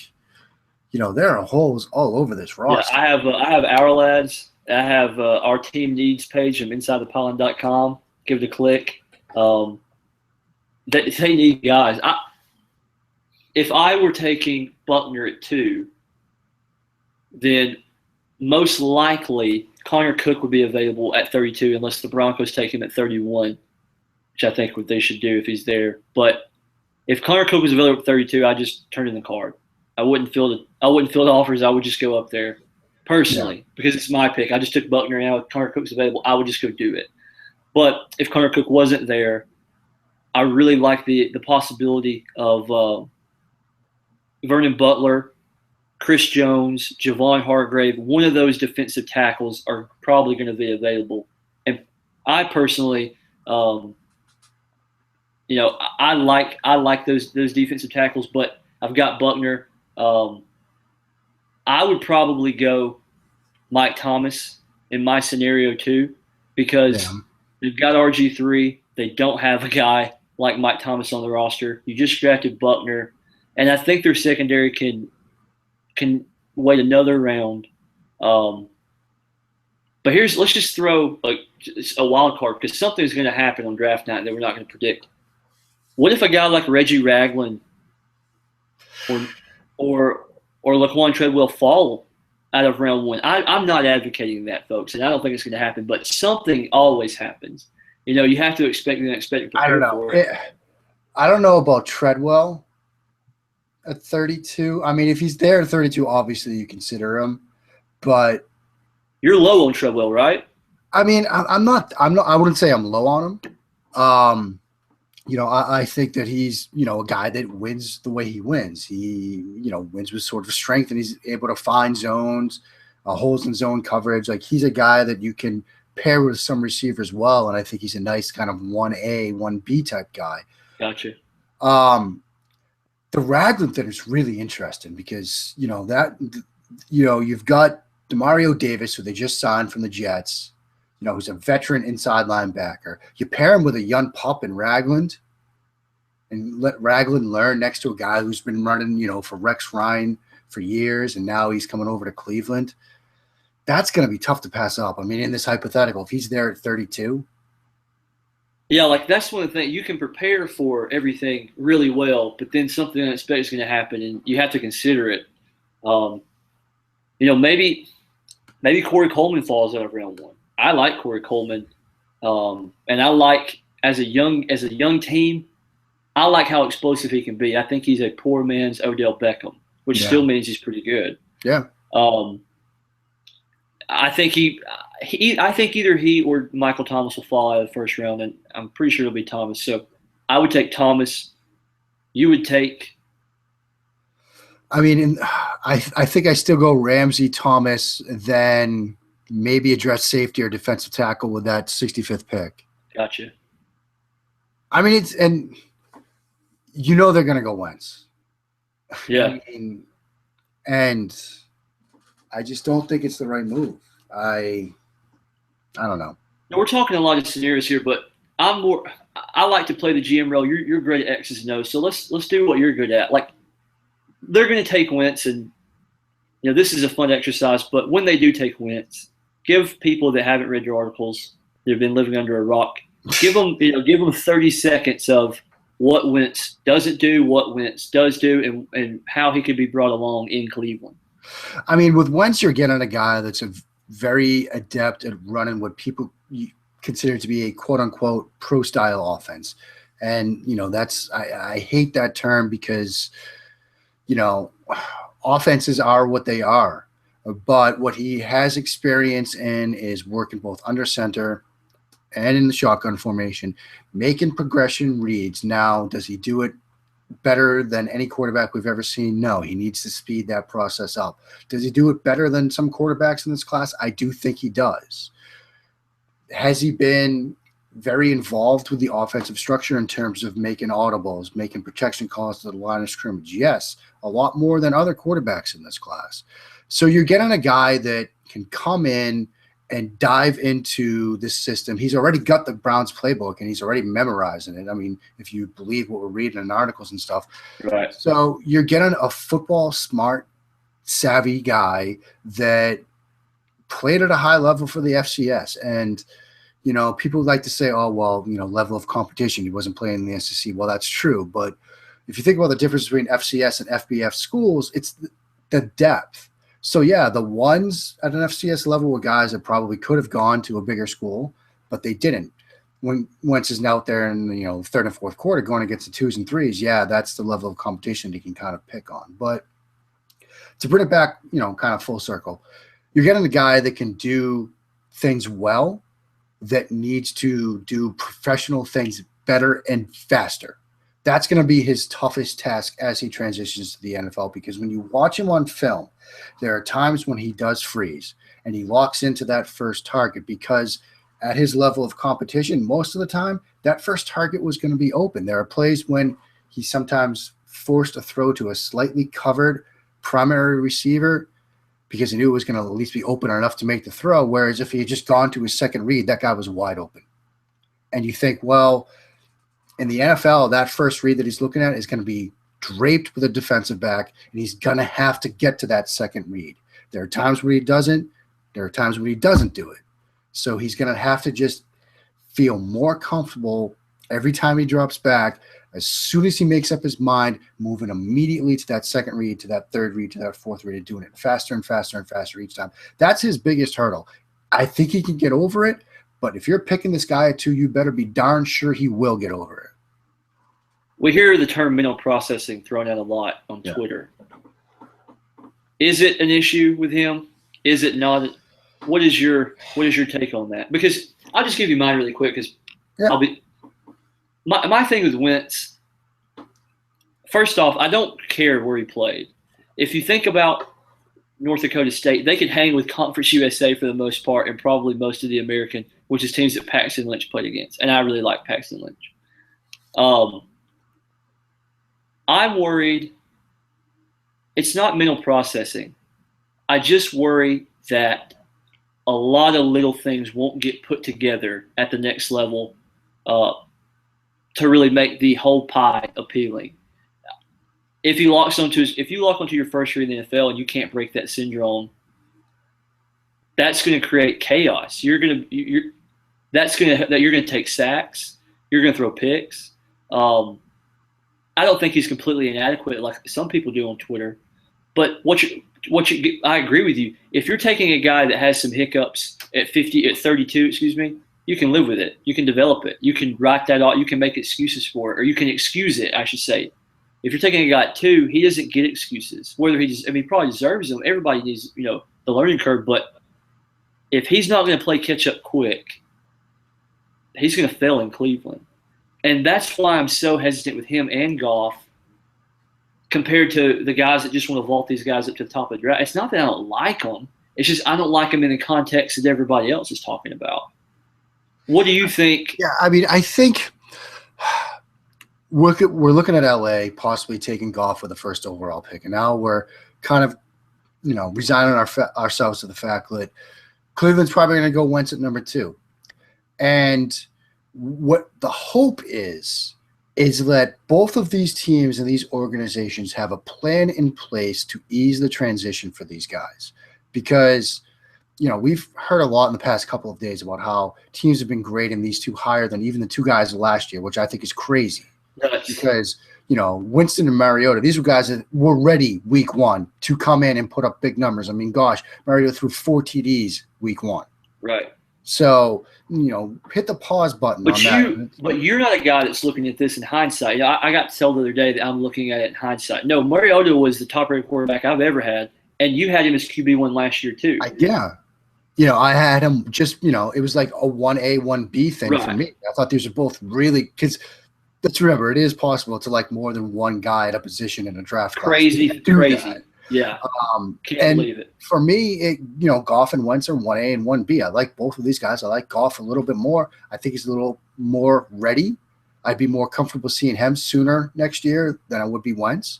there are holes all over this roster. Yeah, I have our lads. I have our team needs page on InsideThePylon.com. Give it a click. They need guys. If I were taking Buckner at 2, then most likely Connor Cook would be available at 32 unless the Broncos take him at 31, which I think what they should do if he's there. But if Connor Cook was available at 32, I'd just turn in the card. I wouldn't fill the offers. I would just go up there. Personally, because it's my pick. I just took Buckner now. If Connor Cook's available, I would just go do it. But if Connor Cook wasn't there, I really like the possibility of Vernon Butler, Chris Jones, Javon Hargrave. One of those defensive tackles are probably going to be available. And I personally, I like those defensive tackles, but I've got Buckner. I would probably go Mike Thomas in my scenario too, because they've got RG3. They don't have a guy like Mike Thomas on the roster. You just drafted Buckner, and I think their secondary can wait another round. But let's just throw a wild card because something's going to happen on draft night that we're not going to predict. What if a guy like Reggie Ragland or Laquan Treadwell fall out of round 1? I'm not advocating that, folks, and I don't think it's going to happen. But something always happens. You have to expect the unexpected. I don't know. I don't know about Treadwell at 32. If he's there at 32, obviously you consider him. But you're low on Treadwell, right? I'm not. I wouldn't say I'm low on him. I think that he's, a guy that wins the way he wins. He, wins with sort of strength, and he's able to find zones, holes in zone coverage. Like, he's a guy that you can pair with some receivers well, and I think he's a nice kind of 1A, 1B type guy. Gotcha. The Ragland thing is really interesting because, you've got Demario Davis, who they just signed from the Jets, who's a veteran inside linebacker. You pair him with a young pup in Ragland and let Ragland learn next to a guy who's been running, for Rex Ryan for years, and now he's coming over to Cleveland. That's going to be tough to pass up. I mean, in this hypothetical, if he's there at 32. Yeah, like that's one of the things. You can prepare for everything really well, but then something unexpected is going to happen, and you have to consider it. Maybe Corey Coleman falls out of round one. I like Corey Coleman, and I like as a young team, I like how explosive he can be. I think he's a poor man's Odell Beckham, which still means he's pretty good. Yeah. I think either he or Michael Thomas will fall out of the first round, and I'm pretty sure it'll be Thomas. So I would take Thomas. You would take. I mean, I think I still go Ramsey, Thomas, then maybe address safety or defensive tackle with that 65th pick. Gotcha. I mean, they're going to go Wentz. Yeah. And I just don't think it's the right move. I don't know. Now, we're talking a lot of scenarios here, but I like to play the GM role. You're great at X's and O's, so let's do what you're good at. Like, they're going to take Wentz, and this is a fun exercise. But when they do take Wentz, give people that haven't read your articles, that have been living under a rock, give them 30 seconds of what Wentz doesn't do, what Wentz does do, and how he could be brought along in Cleveland. I mean, with Wentz, you're getting a guy that's a very adept at running what people consider to be a quote-unquote pro-style offense. And, I hate that term because, offenses are what they are. But what he has experience in is working both under center and in the shotgun formation, making progression reads. Now, does he do it better than any quarterback we've ever seen? No, he needs to speed that process up. Does he do it better than some quarterbacks in this class? I do think he does. Has he been very involved with the offensive structure in terms of making audibles, making protection calls to the line of scrimmage? Yes, a lot more than other quarterbacks in this class. So you're getting a guy that can come in and dive into this system. He's already got the Browns playbook, and he's already memorizing it. I mean, if you believe what we're reading in articles and stuff. Right. So you're getting a football smart, savvy guy that played at a high level for the FCS. And, people like to say, oh, well, level of competition. He wasn't playing in the SEC. Well, that's true. But if you think about the difference between FCS and FBS schools, it's the depth. So, yeah, the ones at an FCS level were guys that probably could have gone to a bigger school, but they didn't. When Wentz is out there in, third and fourth quarter going against the 2s and 3s, yeah, that's the level of competition he can kind of pick on. But to bring it back, kind of full circle, you're getting a guy that can do things well, that needs to do professional things better and faster. That's going to be his toughest task as he transitions to the NFL, because when you watch him on film, there are times when he does freeze and he locks into that first target, because at his level of competition, most of the time, that first target was going to be open. There are plays when he's sometimes forced to throw to a slightly covered primary receiver because he knew it was going to at least be open enough to make the throw, whereas if he had just gone to his second read, that guy was wide open. And you think, well, in the NFL, that first read that he's looking at is going to be draped with a defensive back, and he's going to have to get to that second read. There are times where he doesn't. There are times where he doesn't do it. So he's going to have to just feel more comfortable every time he drops back. As soon as he makes up his mind, moving immediately to that second read, to that third read, to that fourth read, and doing it faster and faster and faster each time. That's his biggest hurdle. I think he can get over it, but if you're picking this guy at 2, you better be darn sure he will get over it. We hear the term mental processing thrown out a lot on Twitter. Is it an issue with him? Is it not? What is your take on that? Because I'll just give you mine really quick, because my thing with Wentz, first off, I don't care where he played. If you think about North Dakota State, they could hang with Conference USA for the most part and probably most of the American, which is teams that Paxton Lynch played against. And I really like Paxton Lynch. I'm worried. It's not mental processing. I just worry that a lot of little things won't get put together at the next level to really make the whole pie appealing. If you lock onto your first year in the NFL and you can't break that syndrome, that's going to create chaos. You're going to take sacks. You're going to throw picks. I don't think he's completely inadequate like some people do on Twitter. But I agree with you. If you're taking a guy that has some hiccups at 32, you can live with it. You can develop it. You can write that off. You can make excuses for it, or you can excuse it, I should say. If you're taking a guy at 2, he doesn't get excuses. He probably deserves them. Everybody needs, the learning curve. But if he's not going to play catch up quick, he's going to fail in Cleveland. And that's why I'm so hesitant with him and Goff compared to the guys that just want to vault these guys up to the top of the draft. It's not that I don't like them. It's just I don't like them in the context that everybody else is talking about. What do you think? Yeah, I mean, I think we're looking at LA possibly taking Goff with the first overall pick. And now we're kind of, resigning ourselves to the fact that Cleveland's probably going to go Wentz at number 2. And what the hope is that both of these teams and these organizations have a plan in place to ease the transition for these guys. Because, we've heard a lot in the past couple of days about how teams have been grading these 2 higher than even the 2 guys last year, which I think is crazy. Yes. Because, Winston and Mariota, these were guys that were ready week 1 to come in and put up big numbers. I mean, gosh, Mariota threw 4 TDs week 1. Right. So, hit the pause button on that. But you're not a guy that's looking at this in hindsight. I got to tell the other day that I'm looking at it in hindsight. No, Mariota was the top-rated quarterback I've ever had, and you had him as QB1 last year too. I had him just, it was like a 1A, 1B thing for me. I thought these are both really – because let's remember, it is possible to like more than one guy at a position in a draft class. Crazy. That. Yeah. Can't believe it. For me, Goff and Wentz are 1A and 1B. I like both of these guys. I like Goff a little bit more. I think he's a little more ready. I'd be more comfortable seeing him sooner next year than I would be Wentz.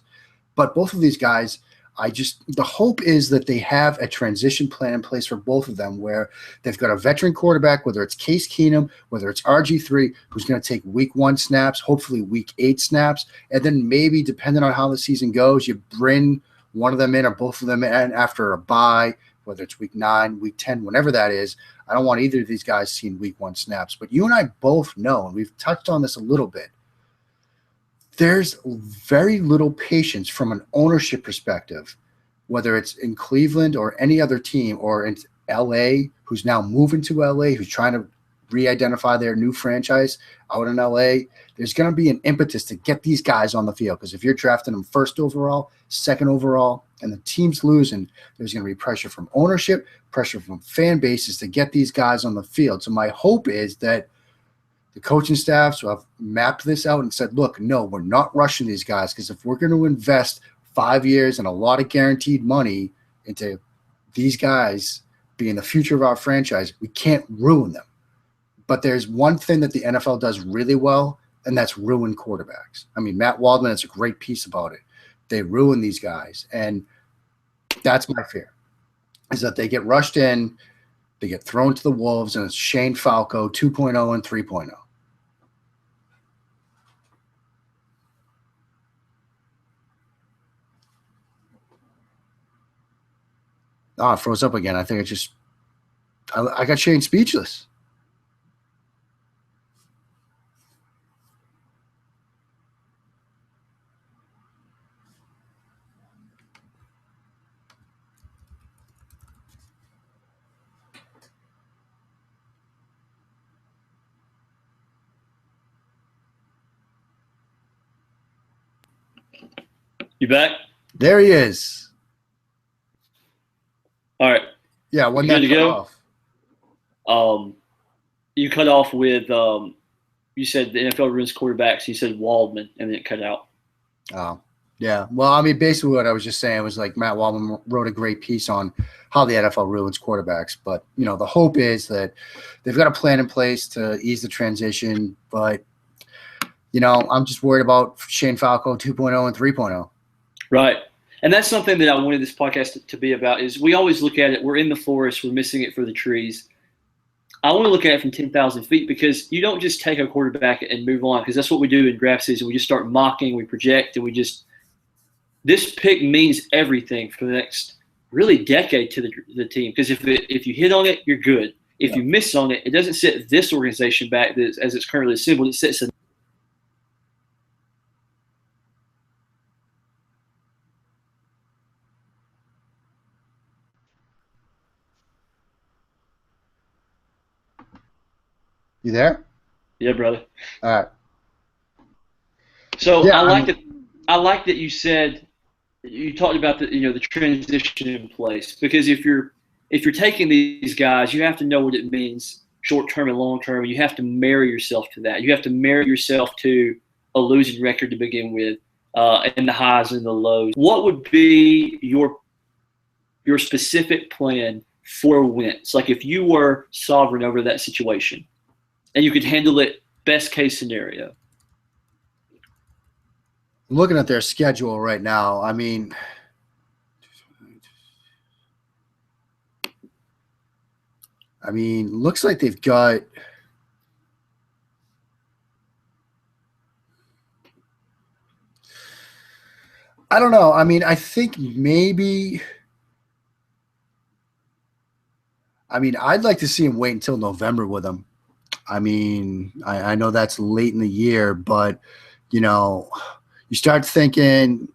But both of these guys, the hope is that they have a transition plan in place for both of them where they've got a veteran quarterback, whether it's Case Keenum, whether it's RG3, who's going to take week 1 snaps, hopefully week 8 snaps. And then maybe, depending on how the season goes, you bring one of them in or both of them in after a bye, whether it's week 9, week 10, whenever that is. I don't want either of these guys seeing week 1 snaps. But you and I both know, and we've touched on this a little bit, there's very little patience from an ownership perspective, whether it's in Cleveland or any other team or in LA, who's now moving to LA, who's trying to re-identify their new franchise out in LA. There's going to be an impetus to get these guys on the field because if you're drafting them first overall, second overall, and the team's losing, there's going to be pressure from ownership, pressure from fan bases to get these guys on the field. So my hope is that the coaching staffs who have mapped this out and said, look, no, we're not rushing these guys because if we're going to invest 5 years and a lot of guaranteed money into these guys being the future of our franchise, we can't ruin them. But there's one thing that the NFL does really well, and that's ruin quarterbacks. I mean, Matt Waldman has a great piece about it. They ruin these guys, and that's my fear, is that they get rushed in, they get thrown to the wolves, and it's Shane Falco 2.0 and 3.0. Oh, it froze up again. I think I got Shane speechless. You back? There he is. All right. Yeah, when that cut off. You cut off with You said the NFL ruins quarterbacks. You said Waldman, and then it cut out. Oh, yeah. Well, I mean, basically what I was just saying was like Matt Waldman wrote a great piece on how the NFL ruins quarterbacks. But, the hope is that they've got a plan in place to ease the transition. But, I'm just worried about Shane Falco 2.0 and 3.0. Right. And that's something that I wanted this podcast to be about is we always look at it. We're in the forest. We're missing it for the trees. I want to look at it from 10,000 feet because you don't just take a quarterback and move on because that's what we do in draft season. We just start mocking, we project, and this pick means everything for the next really decade to the team because if you hit on it, you're good. If you miss on it, it doesn't set this organization back as it's currently assembled. It sets You there? Yeah, brother. All right. So yeah, I like that you said you talked about the transition in place because if you're taking these guys, you have to know what it means short term and long term. You have to marry yourself to that. You have to marry yourself to a losing record to begin with, and the highs and the lows. What would be your specific plan for Wentz? Like if you were sovereign over that situation and you could handle it best case scenario. I'm looking at their schedule right now. I mean, looks like they've got I don't know. I think maybe I'd like to see him wait until November with him. I know that's late in the year, but you start thinking,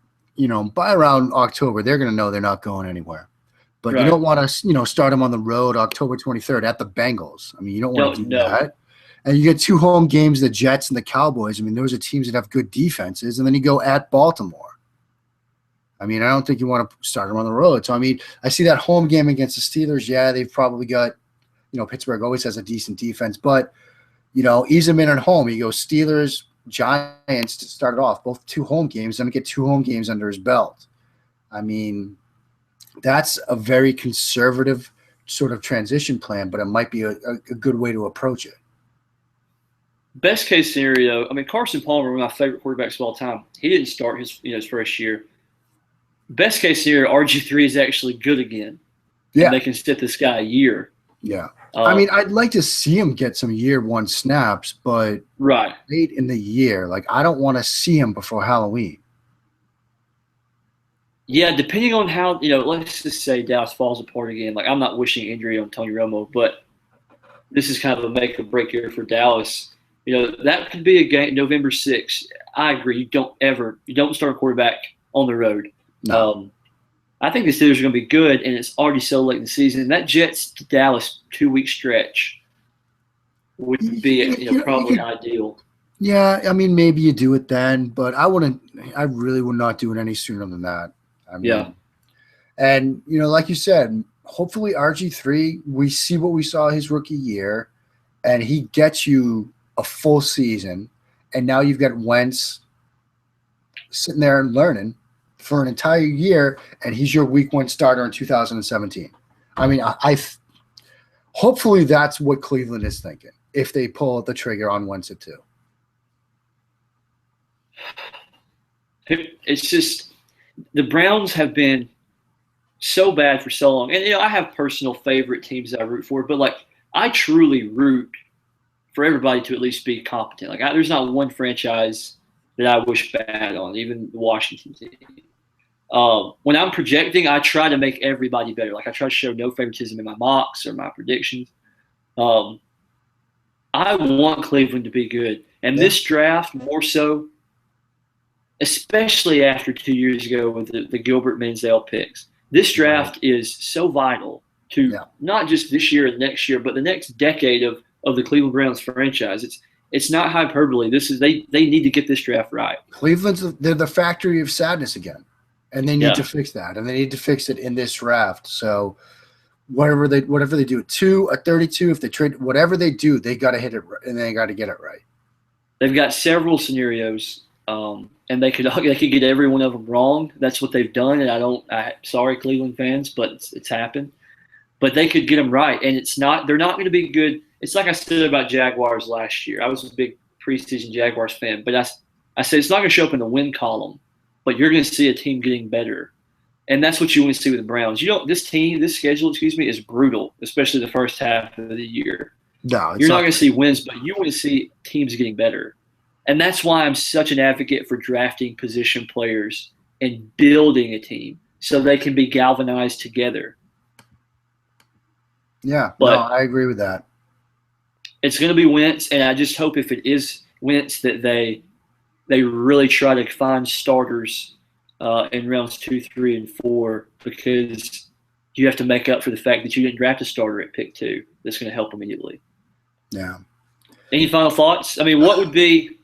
by around October, they're going to know they're not going anywhere. But right. You don't want to, start them on the road October 23rd at the Bengals. You don't want to do that. And you get 2 home games, the Jets and the Cowboys. Those are teams that have good defenses. And then you go at Baltimore. I don't think you want to start them on the road. So, I see that home game against the Steelers. Yeah, they've probably got, Pittsburgh always has a decent defense. But, ease them in at home. You go Steelers, Giants to start it off, both 2 home games, then get 2 home games under his belt. That's a very conservative sort of transition plan, but it might be a good way to approach it. Best case scenario, Carson Palmer, one of my favorite quarterbacks of all time, he didn't start his first year. Best case scenario, RG3 is actually good again. Yeah. They can sit this guy a year. Yeah. I'd like to see him get some year 1 snaps, but late in the year, I don't want to see him before Halloween. Yeah, depending on how, let's just say Dallas falls apart again. I'm not wishing injury on Tony Romo, but this is kind of a make or break year for Dallas. That could be a game November 6th. I agree. You don't start a quarterback on the road. No. I think the Steelers are going to be good, and it's already so late in the season. That Jets to Dallas 2-week stretch would be probably ideal. Yeah, maybe you do it then, but I really would not do it any sooner than that. Yeah. And, like you said, hopefully RG3, we see what we saw his rookie year, and he gets you a full season, and now you've got Wentz sitting there and learning for an entire year, and he's your week 1 starter in 2017. Hopefully that's what Cleveland is thinking if they pull the trigger on Wentz at 2. It's just the Browns have been so bad for so long. And, I have personal favorite teams that I root for, but, I truly root for everybody to at least be competent. There's not one franchise that I wish bad on, even the Washington team. When I'm projecting, I try to make everybody better. I try to show no favoritism in my mocks or my predictions. I want Cleveland to be good. And this draft, more so, especially after 2 years ago with the Gilbert Manziel picks, this draft is so vital to not just this year and next year, but the next decade of the Cleveland Browns franchise. It's not hyperbole. They need to get this draft right. They're the factory of sadness again. And they need to fix that, and they need to fix it in this draft. So, whatever they do, at 2, at 32, if they trade, whatever they do, they got to hit it, and they got to get it right. they've got several scenarios, and they could get every one of them wrong. That's what they've done, and sorry, Cleveland fans, but it's happened. But they could get them right, and they're not going to be good. It's like I said about Jaguars last year. I was a big preseason Jaguars fan, but I said it's not going to show up in the win column, but you're going to see a team getting better. And that's what you want to see with the Browns. This schedule, is brutal, especially the first half of the year. No, you're not going to see wins, but you want to see teams getting better. And that's why I'm such an advocate for drafting position players and building a team so they can be galvanized together. Yeah, but I agree with that. It's going to be Wentz, and I just hope if it is Wentz that they really try to find starters in rounds 2, 3, and 4, because you have to make up for the fact that you didn't draft a starter at pick 2. That's going to help immediately. Yeah. Any final thoughts? I mean, what would be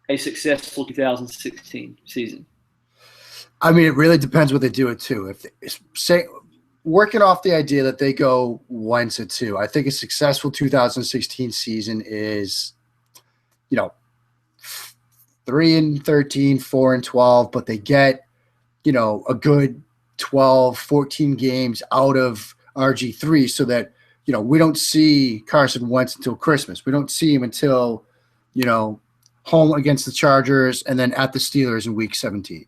a successful 2016 season? I mean, it really depends what they do at 2. If working off the idea that they go Wentz at 2, I think a successful 2016 season is, 3-13, 4-12, but they get, a good 12, 14 games out of RG3 so that, we don't see Carson Wentz until Christmas. We don't see him until, home against the Chargers and then at the Steelers in week 17.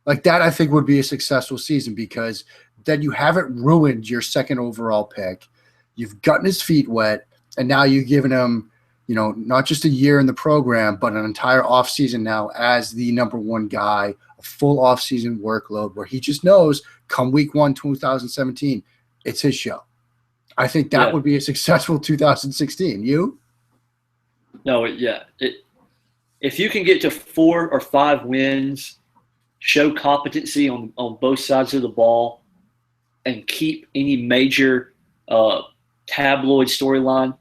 Like that, I think would be a successful season because then you haven't ruined your second overall pick. You've gotten his feet wet, and now you've given him, not just a year in the program, but an entire offseason now as the number one guy, a full offseason workload where he just knows come week 1, 2017, it's his show. I think that would be a successful 2016. You? No, yeah. If you can get to 4 or 5 wins, show competency on both sides of the ball, and keep any major tabloid storyline,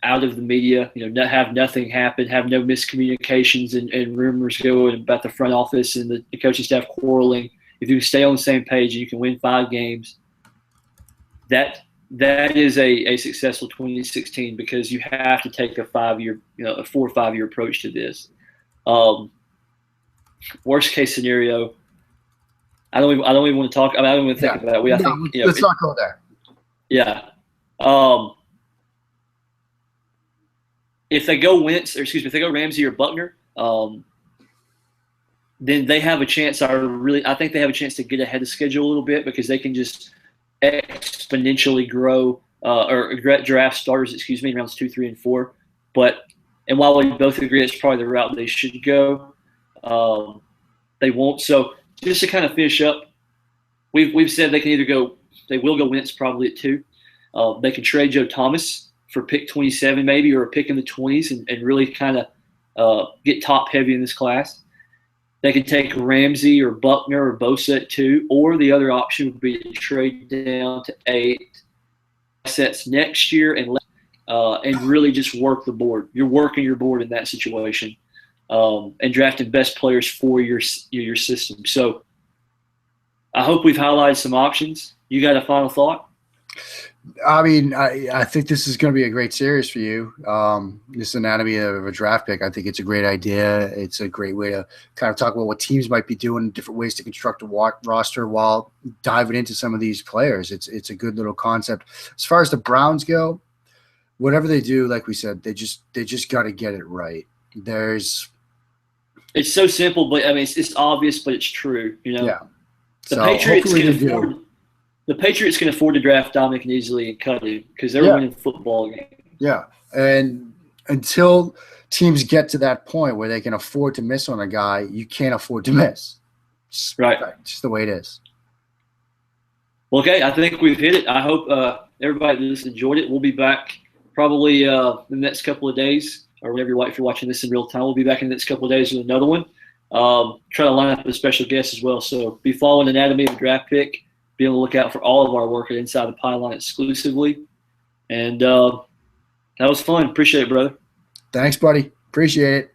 out of the media, have nothing happen, have no miscommunications and rumors going about the front office and the coaching staff quarreling. If you stay on the same page and you can win 5 games, that is a successful 2016 because you have to take a 4 or 5 year approach to this. Worst case scenario, I don't even want to talk. I don't even think about it. Let's not go there. Yeah. If they go if they go Ramsey or Buckner, then they have a chance. I think they have a chance to get ahead of schedule a little bit because they can just exponentially grow or draft starters. In rounds 2, 3, and 4. And while we both agree it's probably the route they should go, they won't. So just to kind of finish up, we've said they will go Wentz probably at 2. They can trade Joe Thomas for pick 27 maybe, or a pick in the 20s and really kind of get top heavy in this class. They can take Ramsey or Buckner or Bosa at 2, or the other option would be to trade down to 8 assets next year and really just work the board. You're working your board in that situation. And drafting best players for your system. So I hope we've highlighted some options. You got a final thought? I mean, I think this is going to be a great series for you. This anatomy of a draft pick, I think it's a great idea. It's a great way to kind of talk about what teams might be doing, different ways to construct a roster while diving into some of these players. It's a good little concept. As far as the Browns go, whatever they do, like we said, they just got to get it right. It's so simple, but I mean, it's obvious, but it's true. Yeah. The Patriots can afford to draft Dominic Easley and cut him because they're winning football games. Yeah, and until teams get to that point where they can afford to miss on a guy, you can't afford to miss. Right. Just the way it is. Well, okay, I think we've hit it. I hope everybody just enjoyed it. We'll be back probably the next couple of days, or whenever if you're watching this in real time. We'll be back in the next couple of days with another one. Try to line up a special guest as well. So be following Anatomy of a Draft Pick. Be on the lookout for all of our work at Inside the Pylon exclusively. And that was fun. Appreciate it, brother. Thanks, buddy. Appreciate it.